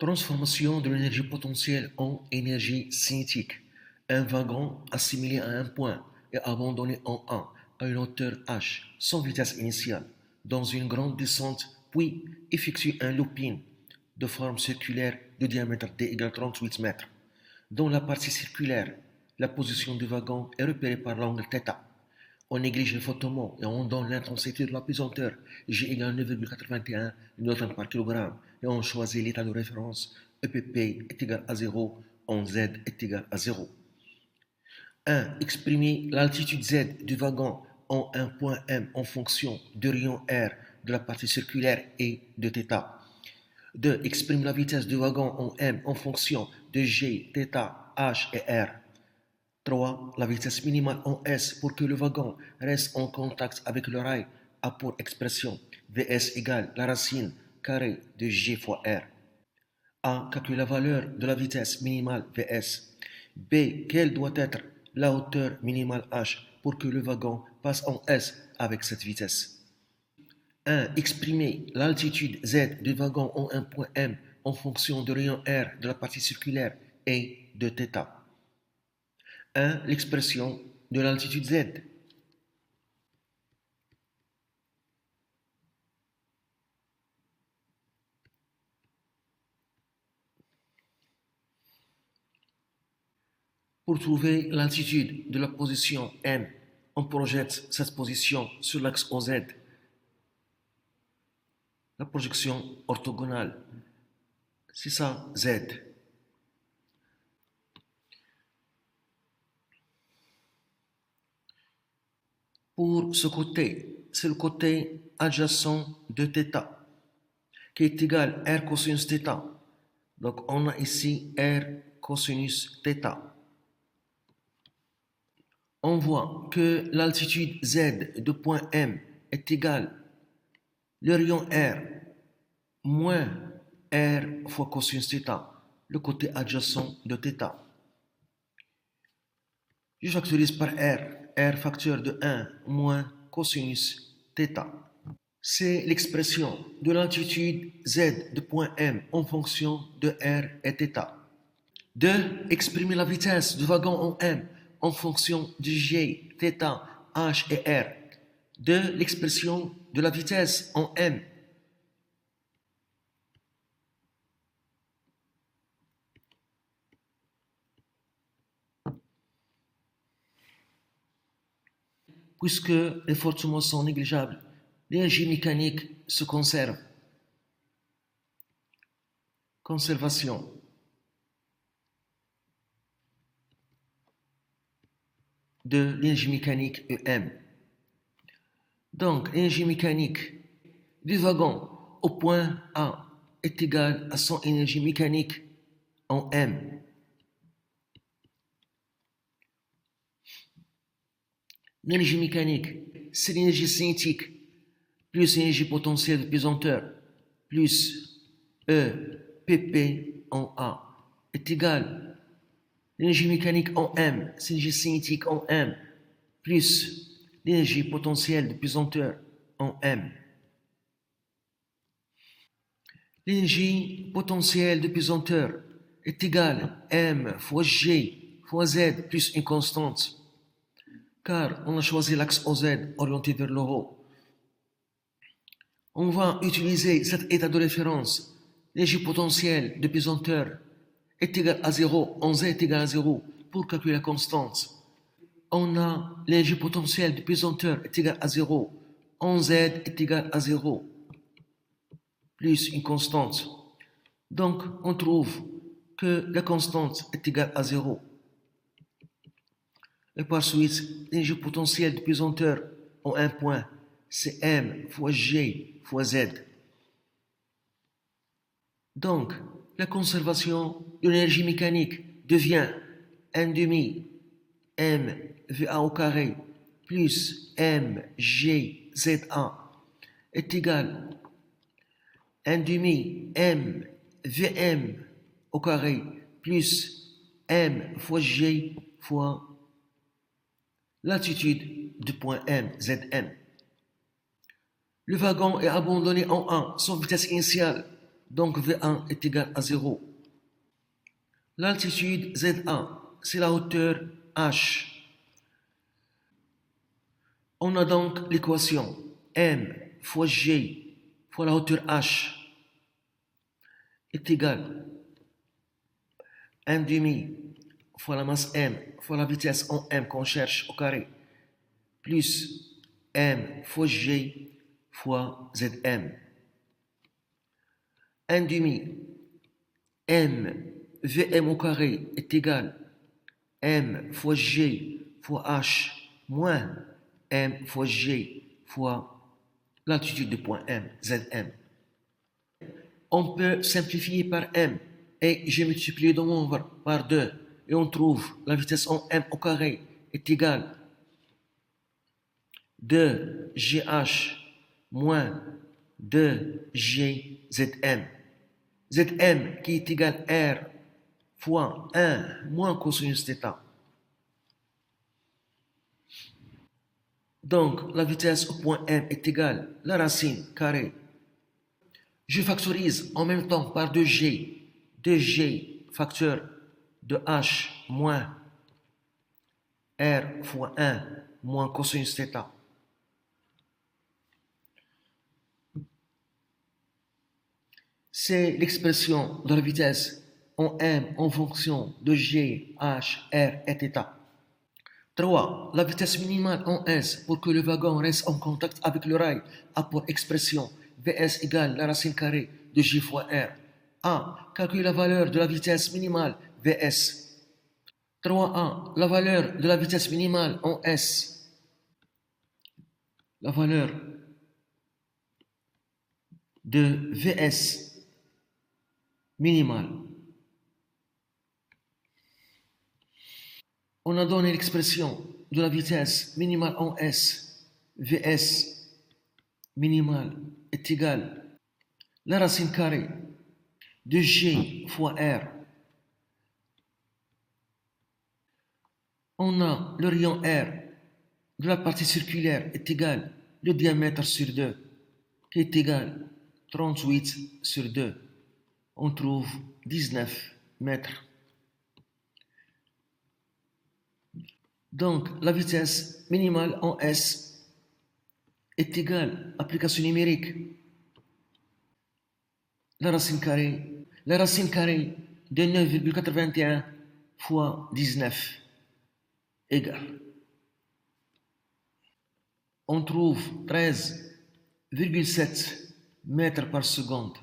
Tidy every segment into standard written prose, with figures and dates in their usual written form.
Transformation de l'énergie potentielle en énergie cinétique. Un wagon assimilé à un point et abandonné en A à une hauteur h sans vitesse initiale dans une grande descente, puis effectue un looping de forme circulaire de diamètre d égale 38 mètres. Dans la partie circulaire, la position du wagon est repérée par l'angle θ. On néglige le frottement et on donne l'intensité de la pesanteur G égale 9,81 Newton par kilogramme et on choisit l'état de référence EPP est égal à 0, on Z est égal à 0. 1. Exprimer l'altitude Z du wagon en un point M en fonction de rayon R de la partie circulaire et de θ. 2. Exprime la vitesse du wagon en M en fonction de G, θ, H et R. 3. La vitesse minimale en S pour que le wagon reste en contact avec le rail a pour expression Vs égale la racine carrée de G fois R. A. Calcule la valeur de la vitesse minimale Vs. B. Quelle doit être la hauteur minimale H pour que le wagon passe en S avec cette vitesse. 1. Exprimer l'altitude Z du wagon en un point M en fonction du rayon R de la partie circulaire et de θ. 1. L'expression de l'altitude Z. Pour trouver l'altitude de la position M, on projette cette position sur l'axe OZ. La projection orthogonale, c'est ça Z. Pour ce côté, c'est le côté adjacent de θ, qui est égal à R cosinus θ. Donc on a ici R cosinus θ. On voit que l'altitude Z de point M est égale le rayon R moins R fois cosinus θ, le côté adjacent de θ. Je factorise par R facteur de 1 moins cosinus θ. C'est l'expression de l'altitude Z de point M en fonction de R et θ. 2. Exprimer la vitesse du wagon en M en fonction de G, θ, H et R. 2. L'expression de la vitesse en M. Puisque les frottements sont négligeables, l'énergie mécanique se conserve. Conservation. De l'énergie mécanique EM. Donc, l'énergie mécanique du wagon au point A est égale à son énergie mécanique en M. L'énergie mécanique, c'est l'énergie cinétique plus l'énergie potentielle de pesanteur plus E pp en A est égal. L'énergie mécanique en M, c'est l'énergie cinétique en M plus l'énergie potentielle de pesanteur en M. L'énergie potentielle de pesanteur est égale à M fois G fois Z plus une constante, car on a choisi l'axe OZ orienté vers le haut. On va utiliser cet état de référence. L'énergie potentielle de pesanteur est égale à 0, en Z est égal à 0 pour calculer la constante. On a l'énergie potentielle de pesanteur est égale à 0, en Z est égal à 0 plus une constante. Donc, on trouve que la constante est égale à 0. Et par suite, l'énergie potentielle de pesanteur en un point, c'est M fois G fois Z. Donc, la conservation de l'énergie mécanique devient 1 demi M VA au carré plus M G ZA est égal 1 demi M VM au carré plus M fois G fois l'altitude du point M, Zm. Le wagon est abandonné en A sans vitesse initiale Donc V1 est égal à 0. L'altitude ZA, c'est la hauteur H. On a donc l'équation M fois G fois la hauteur H est égal à 1 demi fois la masse M fois la vitesse en M qu'on cherche au carré plus M fois G fois Zm. 1 demi M Vm au carré est égal à M fois G fois H moins M fois G fois l'altitude du point M, Zm. On peut simplifier par M et j'ai multiplié le nombre par 2 et on trouve la vitesse en M au carré est égale à 2GH moins 2GZM. Zm qui est égal à R fois 1 moins cosinus θ. Donc, la vitesse au point M est égale à la racine carrée. Je factorise en même temps par 2G. 2G facteur de H moins R fois 1 moins cosinus θ. C'est l'expression de la vitesse en M en fonction de G, H, R et θ. 3. La vitesse minimale en S pour que le wagon reste en contact avec le rail a pour expression Vs égale la racine carrée de G fois R. A. Calcule la valeur de la vitesse minimale Vs. 3a. La valeur de la vitesse minimale en S. La valeur de Vs minimale. On a donné l'expression de la vitesse minimale en S. Vs minimale est égale à la racine carrée de G fois R. On a le rayon R de la partie circulaire est égal le diamètre sur 2 qui est égal à 38 sur 2. On trouve 19 mètres. Donc, la vitesse minimale en S est égale à application numérique. La racine carrée de 9,81 fois 19 égale. On trouve 13,7 mètres par seconde.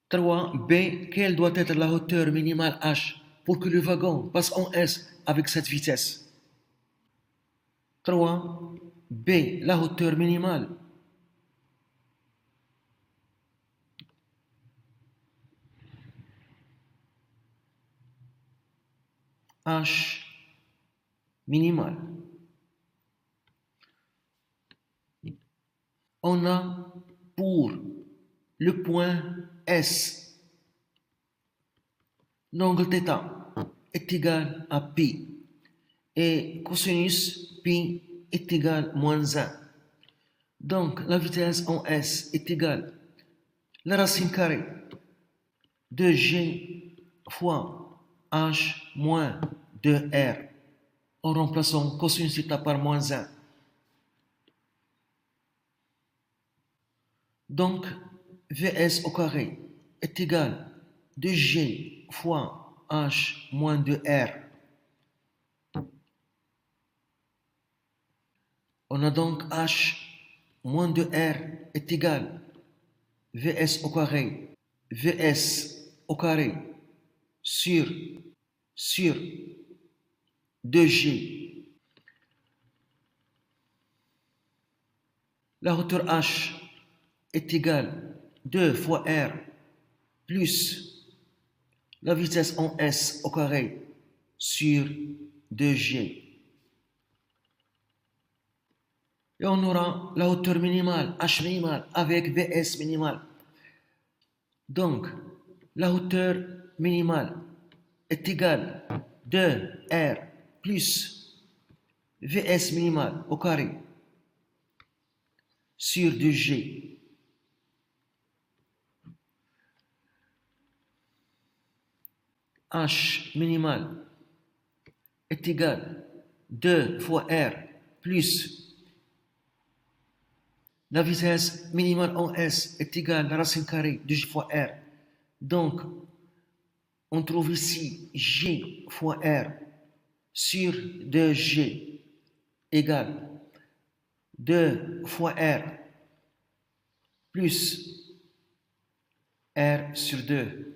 3b. Quelle doit être la hauteur minimale h pour que le wagon passe en S avec cette vitesse? 3b. La hauteur minimale h minimale. On a pour le point S, l'angle θ est égal à pi et cosinus pi est égal à moins 1. Donc la vitesse en S est égale à la racine carrée de G fois H moins 2R en remplaçant cosinus θ par moins 1. Donc Vs au carré est égal à 2G fois H moins 2R. On a donc H moins 2R est égal à Vs au carré. Vs au carré sur 2G. La hauteur H est égale à 2 fois R plus la vitesse en S au carré sur 2G. Et on aura la hauteur minimale, H minimale, avec Vs minimale. Donc, la hauteur minimale est égale à 2R plus Vs minimale au carré sur 2G. H minimal est égal 2 fois R plus la vitesse minimale en S est égale à la racine carrée de G fois R. Donc, on trouve ici G fois R sur 2G égale 2 fois R plus R sur 2.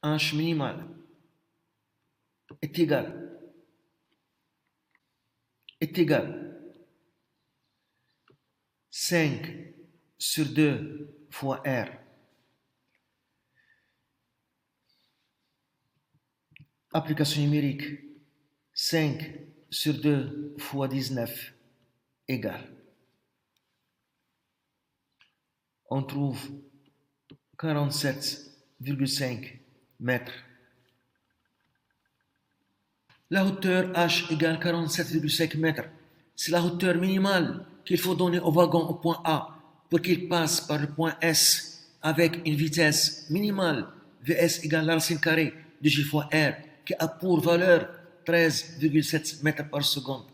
H minimal est égal 5 sur 2 fois R. Application numérique 5 sur 2 fois 19 égale. On trouve 47,5 mètres. La hauteur H égale 47,5 mètres. C'est la hauteur minimale qu'il faut donner au wagon au point A pour qu'il passe par le point S avec une vitesse minimale Vs égale la racine carrée de G fois R qui a pour valeur 13,7 mètres par seconde.